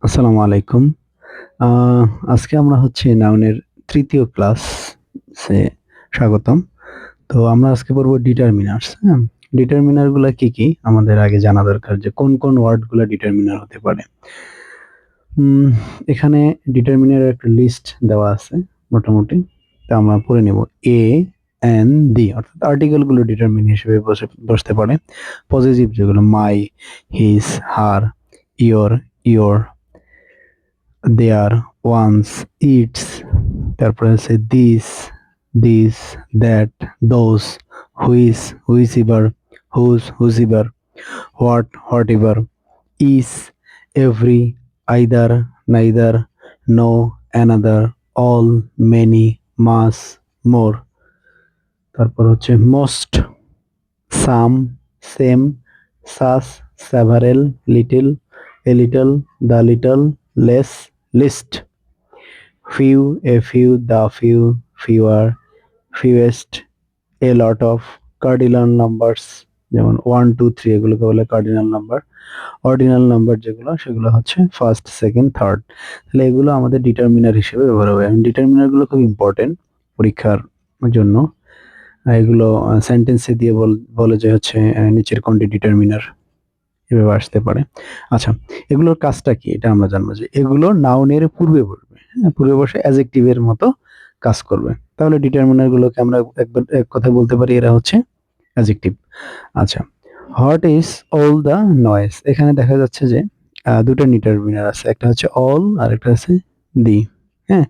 আসসালামু আলাইকুম। আ আজকে আমরা হচ্ছে নাউনের ৩য় ক্লাসে স্বাগতম। তো আমরা আজকে পড়ব ডিটারমিনার্স, হ্যাঁ? ডিটারমিনার গুলা কি? আমাদের আগে জানা দরকার যে কোন ওয়ার্ড গুলা ডিটারমিনার হতে পারে। উম এখানে ডিটারমিনার এর একটা লিস্ট দেওয়া আছে মোটামুটি। তা আমরা পড়ে নেব। এ, এন, দি অর্থাৎ আর্টিকেল গুলো ডিটারমিন হিসেবে বসতে পারে। পজেসিভ যেগুলো my, his, her, your, their, one's, its, তারপরে আছে this, that, those, which whosever, whatever, each, every, either, neither, no, another, all, many, much, more. তারপর হচ্ছে most, some, same, such, several, little, a little, the little, less, least, a few, the few, fewer, fewest, a lot of, cardinal numbers যেমন 1 2 3 এগুলোকে বলে cardinal number. Ordinal number যেগুলো সেগুলো হচ্ছে first, second, third. তাহলে এগুলো আমাদের ডিটারমিনার হিসেবে ব্যবহার হবে। ডিটারমিনার গুলো খুব ইম্পর্টেন্ট পরীক্ষার জন্য। এগুলো সেন্টেন্সে দিয়ে বলে যে হচ্ছে নিচের কোনটি ডিটারমিনার, এভাবে আসতে পারে। আচ্ছা, এগুলোর কাজটা কি এটা আমরা জানবো যে এগুলো নাউনের পূর্বে বসবে, হ্যাঁ? পূর্বে বসে অ্যাডজেক্টিভের মতো কাজ করবে। তাহলে ডিটারমিনার গুলোকে আমরা এক কথায় বলতে পারি এরা হচ্ছে অ্যাডজেক্টিভ। আচ্ছা, what is all the noise? এখানে দেখা যাচ্ছে যে দুটো ডিটারমিনার আছে, একটা হচ্ছে অল আর একটা আছে দি। হ্যাঁ,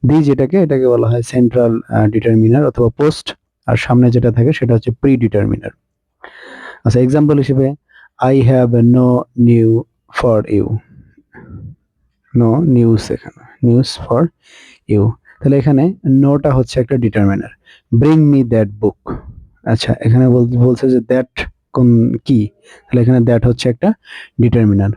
দি এটাকে বলা হয় সেন্ট্রাল ডিটারমিনার অথবা পোস্ট, আর সামনে যেটা থাকে সেটা হচ্ছে প্রি ডিটারমিনার। আচ্ছা, এক্সাম্পল হিসেবে I have no new for you, no news, এখানে নিউজ ফর ইউ। তাহলে এখানে নোটা হচ্ছে একটা determiner. Bring me that book. আচ্ছা, এখানে বলছে যে দ্যাট কোন কি, তাহলে এখানে দ্যাট হচ্ছে একটা determiner.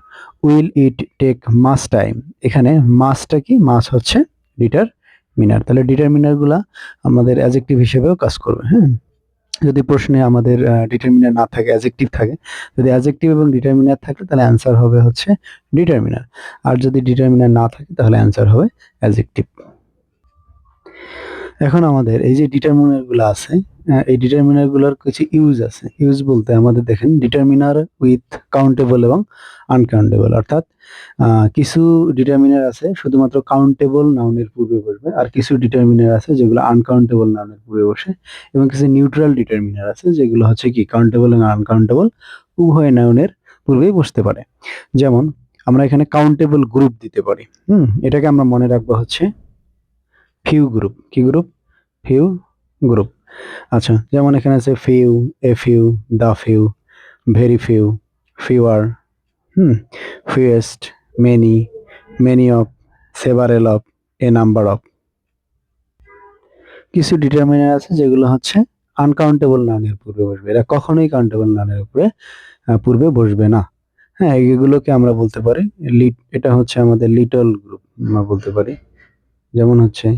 Will it take mass time, এখানে মাসটা কি, মাস হচ্ছে ডিটারমিনার। তাহলে ডিটারমিনার গুলা আমাদের অ্যাডজেক্টিভ হিসেবেও কাজ করবে, হ্যাঁ? যদি প্রশ্নে আমাদের ডিটারমিনার না থাকে, অ্যাডজেক্টিভ থাকে, যদি অ্যাডজেক্টিভ এবং ডিটারমিনার থাকে তাহলে অ্যান্সার হবে হচ্ছে ডিটারমিনার। আর যদি ডিটারমিনার না থাকে তাহলে অ্যান্সার হবে অ্যাডজেক্টিভ। এখন আমাদের এই যে ডিটারমিনার গুলো আছে, এই ডিটারমিনার গুলোর কিছু ইউজ আছে। ইউজ বলতে আমাদের দেখেন ডিটারমিনার উইথ কাউন্টেবল এবং আনকাউন্টেবল, অর্থাৎ কিছু ডিটারমিনার আছে শুধুমাত্র কাউন্টেবল নাউনের পূর্বে বসবে, আর কিছু ডিটারমিনার আছে যেগুলো আনকাউন্টেবল নাউনের পূর্বে বসে, এবং কিছু নিউট্রাল ডিটারমিনার আছে যেগুলো হচ্ছে কি কাউন্টেবল এবং আনকাউন্টেবল উভয় নাউনের পূর্বেই বসতে পারে। যেমন আমরা এখানে কাউন্টেবল গ্রুপ দিতে পারি। এটাকে আমরা মনে রাখবো হচ্ছে ফিউ গ্রুপ। কি গ্রুপ? Few group. আচ্ছা, যেমন এখানে আছে few, a few, the few, very few, fewer, fewest, many, many of, several of, a number of. কিছু ডিটারমিনার আছে যেগুলো হচ্ছে আনকাউন্টেবল নাউনের পূর্বে বসবে, এরা কখনোই কাউন্টেবল নাউনের উপরে পূর্বে বসবে না। হ্যাঁ, এগুলোকে আমরা বলতে পারি এটা হচ্ছে আমাদের লিটল গ্রুপ আমরা বলতে পারি। যেমন হচ্ছে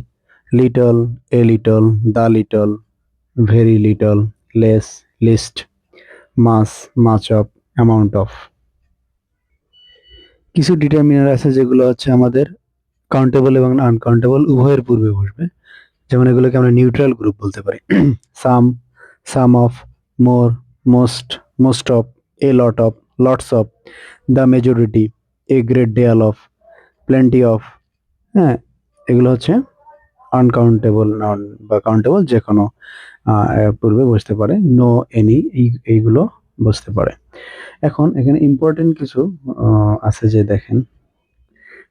little, a little, the little, very little, less, least, mass, much of, amount of. কিছু ডিটারমিনার আছে যেগুলো হচ্ছে আমাদের কাউন্টেবল এবং আনকাউন্টেবল উভয়ের পূর্বে বসবে। যেমন এগুলোকে আমরা নিউট্রাল গ্রুপ বলতে পারি। Some, some of, more, most, most of, a lot of, lots of, the majority, a great deal of, plenty of. হ্যাঁ, এগুলো হচ্ছে আনকাউন্টেবল নাউন বা কাউন্টেবল যে কোনো পূর্বে বসতে পারে। নো, এনি, এইগুলো বসতে পারে। এখন এখানে ইম্পর্টেন্ট কিছু আছে যে দেখেন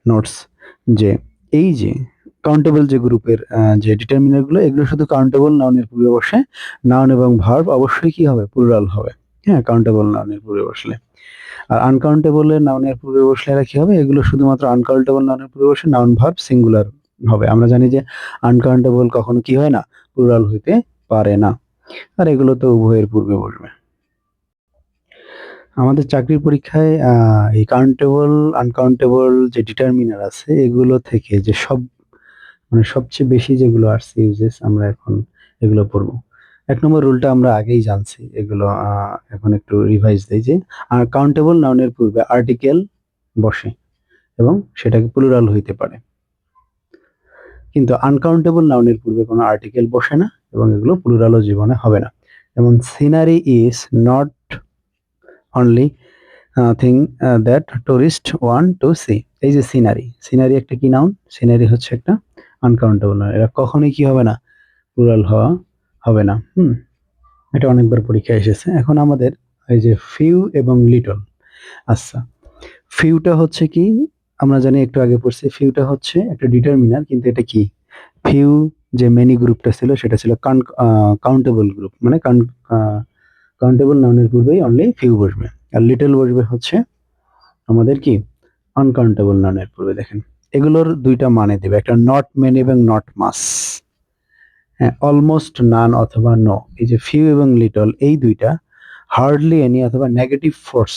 নোটস, যে এই যে কাউন্টেবল যে গ্রুপের যে ডিটারমিনার গুলো, এগুলো শুধু কাউন্টেবল নাউনের পূর্বে বসে। নাউন এবং ভার্ব অবশ্যই কি হবে? প্লুরাল হবে। হ্যাঁ, কাউন্টেবল নাউনের পূর্বে বসলে। আর আনকাউন্টেবল এর নাউনের পূর্বে বসলে এরা কি হবে? এগুলো শুধুমাত্র আনকাউন্টেবল নাউনের পূর্বে বসে নাউন ভার্ব সিঙ্গুলার হবে। আমরা জানি যে আনকাউন্টেবল কখনো কি হয় না? প্লুরাল হইতে পারে না। আর এগুলো তো উভয়ের পূর্বে বসবে। আমাদের চাকরির পরীক্ষায় এই কাউন্টেবল, আনকাউন্টেবল যে ডিটারমিনার আছে এগুলো থেকে যে মানে সবচেয়ে বেশি যেগুলো আসছে ইউজেস, আমরা এখন এগুলো পড়বো। ১ নম্বর রুলটা আমরা আগেই জানছি। এগুলো এখন একটু রিভাইজ দেই যে কাউন্টেবল নাউনের পূর্বে আর্টিকেল বসে এবং সেটাকে প্লুরাল হইতে পারে। কিন্তু আনকাউন্টেবল নাউনের পূর্বে কোনো আর্টিকেল বসে না এবং এগুলো প্লুরালও জীবনে হবে না। যেমন scenery is not only thing that tourist want to see. এই যে সিনারি, সিনারি একটা কি নাউন? সিনারি হচ্ছে একটা আনকাউন্টেবল নাউন। এরা কখনোই কি হবে না? প্লুরাল হওয়া হবে না। এটা অনেকবার পরীক্ষায় এসেছে। এখন আমাদের এই যে ফিউ এবং লিটল। আচ্ছা, ফিউটা হচ্ছে কি? আমরা জানি একটু আগে পড়ছি, ফিউটা হচ্ছে একটা ডিটারমিনার, কিন্তু এটা কি? ফিউ যে মেনি গ্রুপটা ছিল সেটা ছিল কাউন্টেবল গ্রুপ, মানে কাউন্টেবল নাউনের পূর্বেই অনলি ফিউ বসবে, আর লিটল বসবে হচ্ছে আমাদের কি আনকাউন্টেবল নাউনের পূর্বে। দেখেন এগুলোর দুইটা মানে দেবে, একটা নট মেনি এবং নট মাস। হ্যাঁ, অলমোস্ট নান অথবা নো। এই যে ফিউ এবং লিটল এই দুইটা হার্ডলি এনি অথবা নেগেটিভ ফোর্স,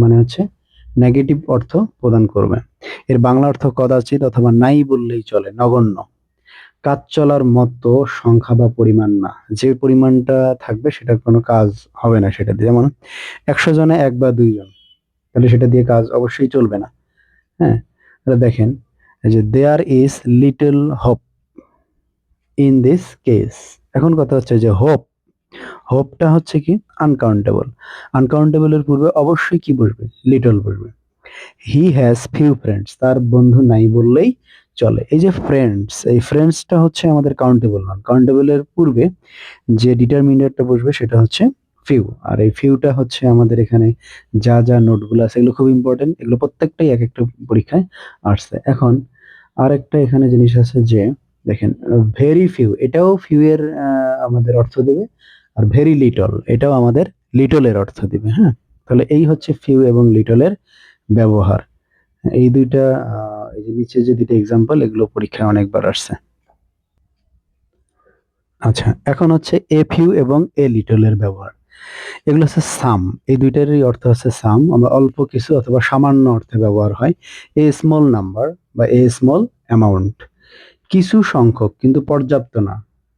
মানে হচ্ছে নেগেটিভ অর্থ প্রদান করবে। এর বাংলা অর্থ কদাচিৎ অথবা নাই বললেই চলে, নগণ্য। কাজ চলার মতো সংখ্যা বা পরিমাণ না, যে পরিমাণটা থাকবে সেটা কোনো কাজ হবে না সেটা দিয়ে। যেমন 100 জনে 1 বা 2 জন, তাহলে সেটা দিয়ে কাজ অবশ্যই চলবে না। হ্যাঁ, তাহলে দেখেন এই যে there is little hope in this case. এখন কথা হচ্ছে যে হোপ, হোপটা হচ্ছে কি আনকাউন্টেবল। আনকাউন্টেবলের পূর্বে অবশ্যই কি বসবে? লিটল বসবে। হি হ্যাজ ফিউ ফ্রেন্ডস, তার বন্ধু নাই বললেই চলে। এই যে ফ্রেন্ডস, এই ফ্রেন্ডসটা হচ্ছে আমাদের কাউন্টেবল নন। কাউন্টেবলের পূর্বে যে ডিটারমিনেটরটা বসবে সেটা হচ্ছে ফিউ, আর এই ফিউটা হচ্ছে আমাদের এখানে যা যা নোটগুলো আছে এগুলো খুব ইম্পর্টেন্ট, এগুলো প্রত্যেকটাই এক একটা পরীক্ষায় আসছে। এখন আরেকটা এখানে জিনিস আছে যে দেখেন ভেরি ফিউ, এটাও ফিউ এর আমাদের অর্থ দেবে, আর ভেরি লিটল এটাও আমাদের লিটলের অর্থ দিবে। হ্যাঁ, তাহলে এই হচ্ছে ফিউ এবং লিটলের ব্যবহার। এই দুইটা এই যে নিচে যে দুইটা এক্সাম্পল এগুলো পরীক্ষায় অনেকবার আসছে। আচ্ছা, এখন হচ্ছে এ ফিউ এবং এ লিটলের ব্যবহার। এগুলো হচ্ছে সাম, এই দুইটারই অর্থ হচ্ছে সাম, আমরা অল্প কিছু অথবা সামান্য অর্থে ব্যবহার হয়। এ স্মল নাম্বার বা এ স্মল অ্যামাউন্ট, কিছু সংখ্যক কিন্তু পর্যাপ্ত না,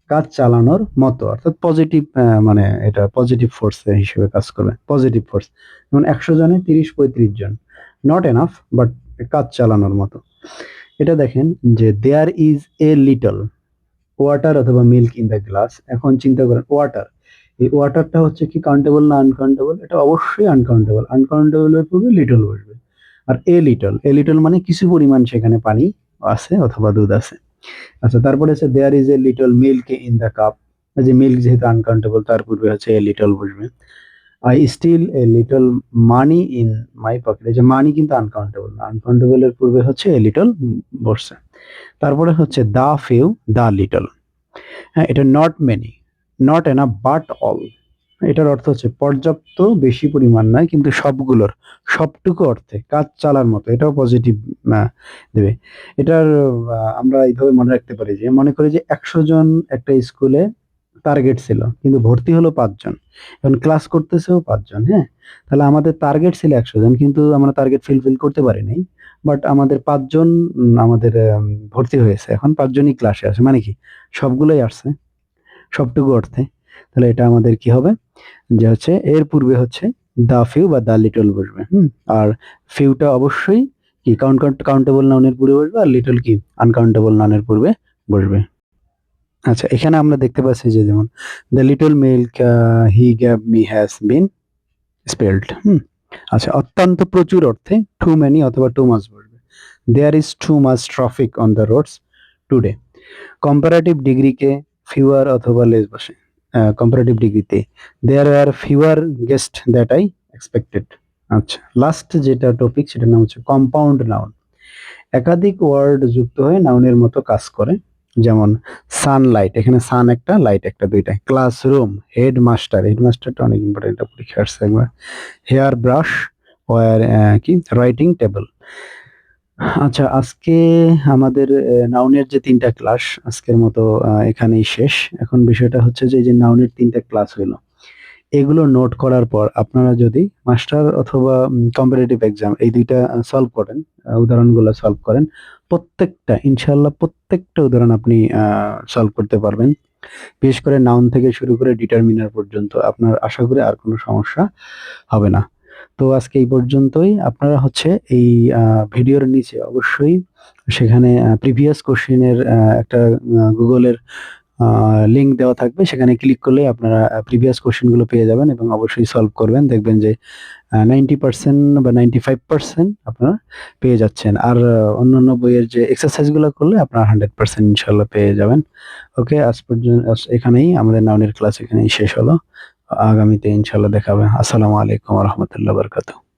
কাজ চালানোর মতো, অর্থাৎ পজিটিভ, মানে এটা পজিটিভ ফোর্স হিসেবে কাজ করবে, পজিটিভ ফোর্স। যেমন 100 জনে 30-35 জন, নট এনাফ বাট কাজ চালানোর মতো। এটা দেখেন যে there is a little water অথবা মিল্ক ইন দ্য গ্লাস। এখন চিন্তা করেন ওয়াটার, এই ওয়াটারটা হচ্ছে কি কাউন্টেবল না আনকাউন্টেবল? এটা অবশ্যই আনকাউন্টেবল। আনকাউন্টেবলের পূর্বে লিটল বসবে। আর এ লিটল, এ লিটল মানে কিছু পরিমাণ সেখানে পানি আছে অথবা দুধ আছে। আচ্ছা, তারপরে হচ্ছে there is a little milk in the cup. যে মিল্ক যেহেতু আনকাউন্টেবল তার পূর্বে হচ্ছে এ লিটল বসবে। I still a little money in my pocket, এই যে মানি কিন্তু আনকাউন্টেবল না, আনকাউন্টেবলের পূর্বে হচ্ছে এ লিটল বসছে। তারপরে হচ্ছে দা ফিউ, দা লিটল। হ্যাঁ, এটা not many, not enough but all. এটার অর্থ হচ্ছে পর্যাপ্ত, বেশি পরিমাণ নয় কিন্তু সবগুলোর, সবটুকু অর্থে কাজ চালার মতো, এটাও পজিটিভ দেবে। এটার আমরা এইভাবে মনে রাখতে পারি যে মনে করি যে 100 জন একটা স্কুলে টার্গেট ছিল কিন্তু ভর্তি হলো 5 জন, এখন ক্লাস করতেছেও 5 জন। হ্যাঁ, তাহলে আমাদের টার্গেট ছিল 100 জন কিন্তু আমরা টার্গেট ফিল করতে পারি নাই, বাট আমাদের 5 জন আমাদের ভর্তি হয়েছে, এখন 5 জনই ক্লাসে আছে, মানে কি সবগুলোই আসছে সবটুকু অর্থে। তাহলে এটা আমাদের কি হবে যে হচ্ছে এর পূর্বে হচ্ছে দা ফিউ বা দা লিটল বসবে। আর ফিউটা অবশ্যই কি কাউন্টেবল নাউনের পূর্বে বসবে, আর লিটল কি আনকাউন্টেবল নাউনের পূর্বে বসবে। আচ্ছা, এখানে আমরা দেখতে পাচ্ছি যে যেমন the little milk he gave me has been spilled. আচ্ছা, অত্যন্ত প্রচুর অর্থে টু মেনি অথবা টু মাচ বসবে। There is too much traffic on the roads today. Comparative ডিগ্রিকে ফিউয়ার অথবা লেস বসে। কম্পারেটিভ ডিগ্রিতে there are fewer guests that I expected. আচ্ছা, লাস্ট যেটা টপিক সেটার নাম হচ্ছে কম্পাউন্ড নাউন। একাধিক ওয়ার্ড যুক্ত হয়ে নাউনের মতো কাজ করে। যেমন সানলাইট, এখানে সান একটা লাইট একটা দুইটা। ক্লাসরুম, হেডমাস্টার, হেডমাস্টারটা অনেক ইম্পর্টেন্ট, এটা পরীক্ষা আসছে একবার। হেয়ার ব্রাশ, ওয়ার কি রাইটিং টেবল। আচ্ছা, আজকে আমাদের নাউনের যে 3টা ক্লাস আজকের মতো এখানেই শেষ। এখন বিষয়টা হচ্ছে যে এই যে নাউনের 3টা ক্লাস হইলো, এগুলো নোট করার পর আপনারা যদি মাস্টার অথবা কম্পিটিটিভ এক্সাম এই দুইটা সলভ করেন, উদাহরণগুলো সলভ করেন, প্রত্যেকটা ইনশাল্লাহ প্রত্যেকটা উদাহরণ আপনি সলভ করতে পারবেন। বিশেষ করে নাউন থেকে শুরু করে ডিটারমিনার পর্যন্ত আপনার আশা করি আর কোনো সমস্যা হবে না। তো আজকে এই পর্যন্তই। আপনারা হচ্ছে এই ভিডিওর নিচে অবশ্যই সেখানে প্রিভিয়াস কোশ্চেনের একটা গুগলের লিঙ্ক দেওয়া থাকবে। সেখানে ক্লিক করলেই আপনারা প্রিভিয়াস কোশ্চেনগুলো পেয়ে যাবেন এবং অবশ্যই সলভ করবেন। দেখবেন যে 90% বা 95% আপনারা পেয়ে যাচ্ছেন। আর অন্যান্য বইয়ের যে এক্সারসাইজগুলো করলে আপনারা 100% ইনশাআল্লাহ পেয়ে যাবেন। ওকে, আজ এখানেই আমাদের নাউনের ক্লাস এখানেই শেষ হলো। আগামীতে ইনশাআল্লাহ দেখা হবে। আসসালামু আলাইকুম ওয়া রাহমাতুল্লাহি ওয়া বারাকাতুহু।